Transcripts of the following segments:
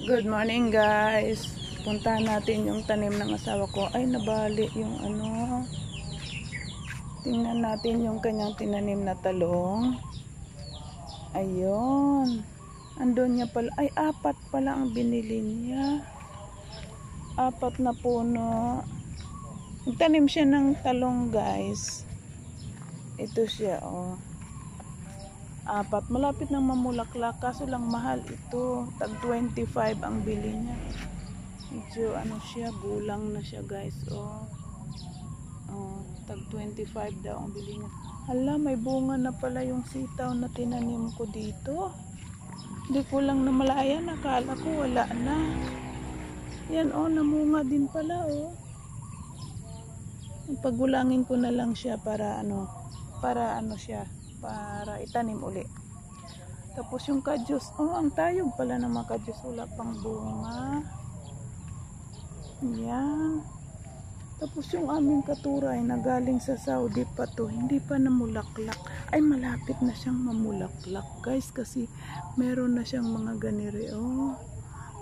Good morning guys. Puntahan natin yung tanim ng asawa ko. Ay nabali yung ano. Tingnan natin yung kanyang tinanim na talong. Ayun. Andun niya pala. Ay apat pala ang binili niya. Apat na puno. Nagtanim siya ng talong guys. Ito siya oh. Apat. Malapit nang mamulaklak. Kaso lang mahal ito. Tag 25 ang bili niya. Medyo ano siya. Gulang na siya guys. Oh. Oh, tag 25 daw ang bili niya. Hala, may bunga na pala yung sitaw na tinanim ko dito. Hindi ko lang namalaya. Nakala ko wala na. Yan oh. Namunga din pala oh. Pagulangin ko na lang siya para ano siya. Para itanim uli. Tapos yung kadyos, oh ang tayog pala ng mga kadyos, wala pang bunga. Yan. Tapos yung aming katuray na galing sa Saudi pa to, hindi pa namulaklak. Ay malapit na siyang mamulaklak guys, kasi meron na siyang mga ganire. Oh.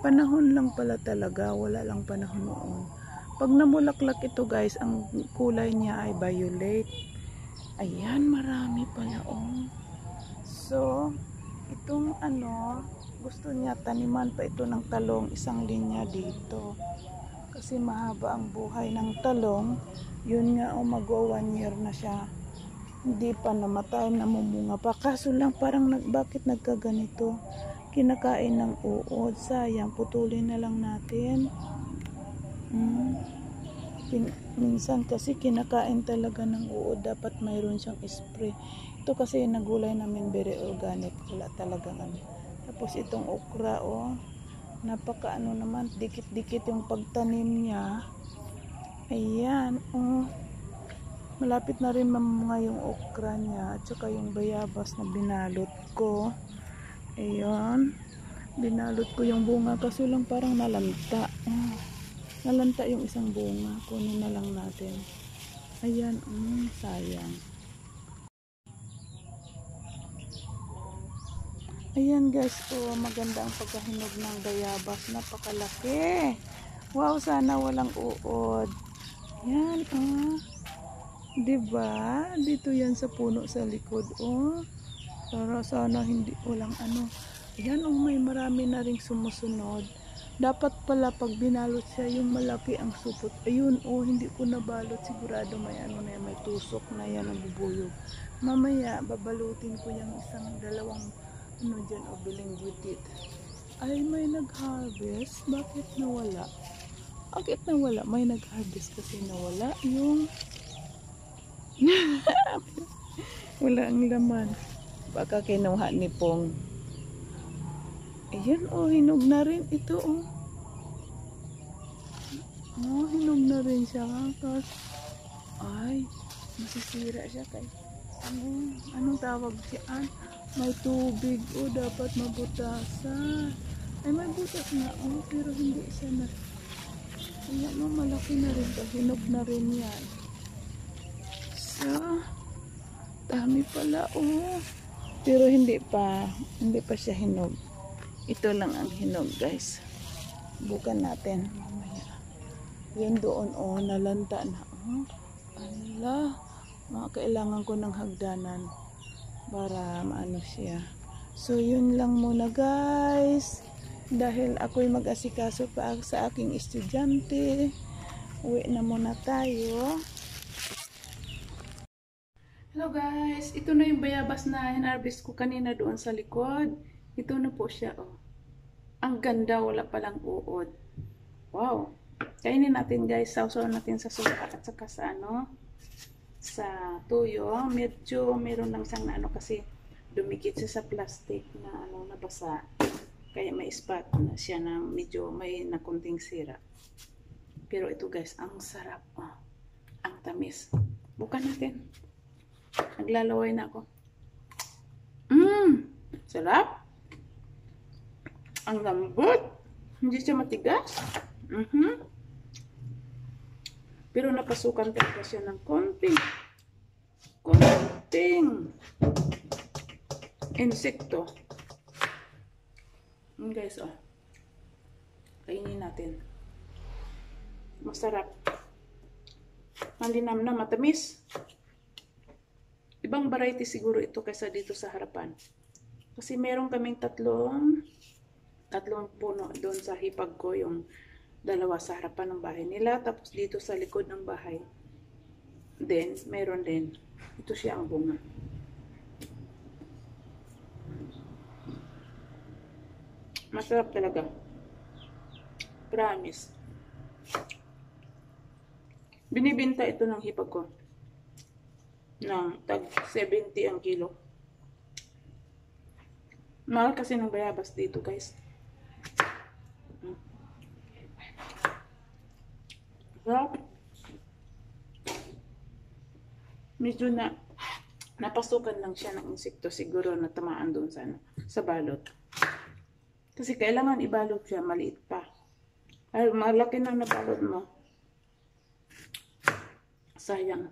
Panahon lang pala talaga, wala lang panahon noon. Pag namulaklak ito guys, ang kulay niya ay violet. Ayan, marami pala oh. So, itong ano, gusto niya taniman pa ito ng talong, isang linya dito. Kasi mahaba ang buhay ng talong. Yun nga oh, mag-1 year na siya. Hindi pa namatay, namumunga pa. Kaso lang parang bakit nagkaganito? Kinakain ng uod. Sayang, putulin na lang natin. Minsan kasi kinakain talaga ng uod, dapat mayroon siyang spray. Ito kasi nagulay namin very organic, wala talagang ano. Tapos itong okra oh, napaka ano naman, dikit-dikit yung pagtanim niya. Ayan oh, malapit na rin mamunga yung okra niya, at saka yung bayabas na binalot ko. Ayan, binalot ko yung bunga kasi lang parang nalanta. Nalanta yung isang bunga. Kunin na lang natin. Ayan, sayang. Ayan guys, oh, maganda ang pagkahinog ng bayabas. Napakalaki. Wow, sana walang uod. Yan, oh. Diba? Dito yan sa puno sa likod, oh. Para sana hindi walang ano. Ayan, oh, may marami na ring sumusunod. Dapat pala pag binalot siya yung malaki ang supot. Ayun oh, hindi ko nabalot. Sigurado may ano na yan, may tusok na yan ang bubuyog. Mamaya babalutin ko yung dalawang ano dyan o bilinggutit. Ay may nag-harvest. Bakit nawala? Bakit nawala? May nag-harvest kasi nawala yung wala ang laman. Baka kinuha ni Pong. Ayan oh, hinog na rin ito oh. Oh, hinog na rin siya. Tapos, ay, masisira siya kay anong tawag siya? May tubig oh, dapat mabutasan. Ay, may butas na oh, pero hindi siya na. Ayan oh, malaki na rin to. Hinog na rin yan. So, dami pala oh. Pero hindi pa siya hinog. Ito lang ang hinog guys. Bukan natin mamaya. Yan doon oh, nalanta na oh. Ala, kailangan ko ng hagdanan para maano siya. So yun lang muna guys. Dahil ako'y mag-asikaso pa sa aking estudyante. Uwi na muna tayo. Hello guys, ito na yung bayabas na hinarvest ko kanina doon sa likod. Ito na po siya oh. Ang ganda, wala palang uod. Wow. Kainin natin guys, sausaw natin sa suka at saka sa ano, sa tuyo. Medyo meron lang siyang na ano kasi dumikit siya sa plastic na ano, nabasa. Kaya may spot na siya na medyo may nakunting sira. Pero ito guys, ang sarap oh. Ang tamis. Bukan natin. Naglalaway na ako. Sarap. Ang lambot. Hindi siya matigas. Pero napasukan talaga siya ng konting insekto. Guys, oh. Kainin natin. Masarap. Malinam na, matamis. Ibang variety siguro ito kaysa dito sa harapan. Kasi meron kaming tatlong puno doon sa hipag ko, yung dalawa sa harapan ng bahay nila, tapos dito sa likod ng bahay. Then, meron din. Ito siya ang bunga. Masarap talaga. Promise. Binibenta ito ng hipag ko. Ng tag 70 ang kilo. Mahal kasi ng bayabas dito, guys. Sarap. Medyo napasukan lang siya ng insekto, siguro na tamaan doon sa balot. Kasi kailangan ibalot siya, maliit pa. Ay, malaki na nabalot mo. Sayang.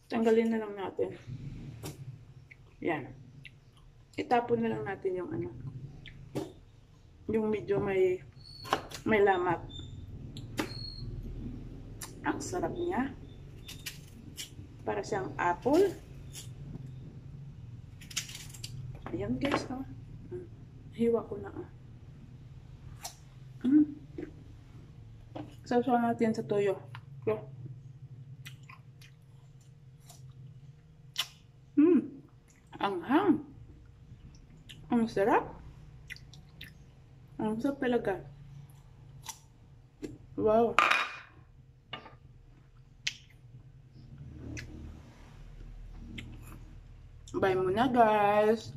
Tanggalin na lang natin. Yan. Itapon na lang natin yung yung medyo may lamat. Ang sarap niya. Para siyang apple. Ayan guys, oh. Hiwa ko na, oh. Sausaw natin sa toyo. So, anghang. Ang sarap. Ang sarap talaga. Wow. Bye muna, guys.